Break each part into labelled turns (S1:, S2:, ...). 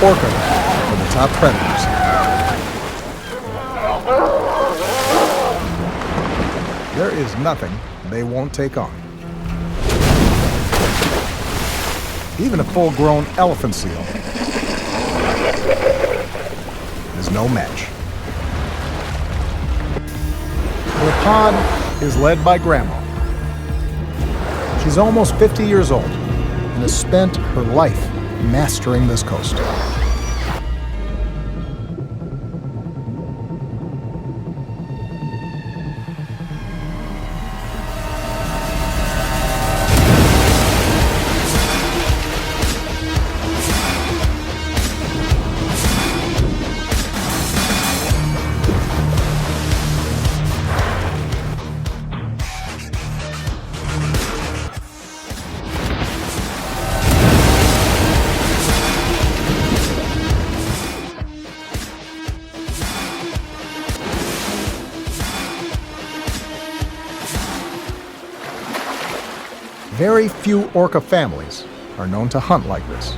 S1: orca are the top predators. There is nothing they won't take on. Even a full-grown elephant seal is no match. The pod is led by Grandma. She's almost 50 years old and has spent her life mastering this coast. Very few orca families are known to hunt like this.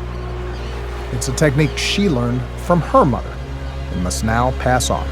S1: It's a technique she learned from her mother and must now pass on.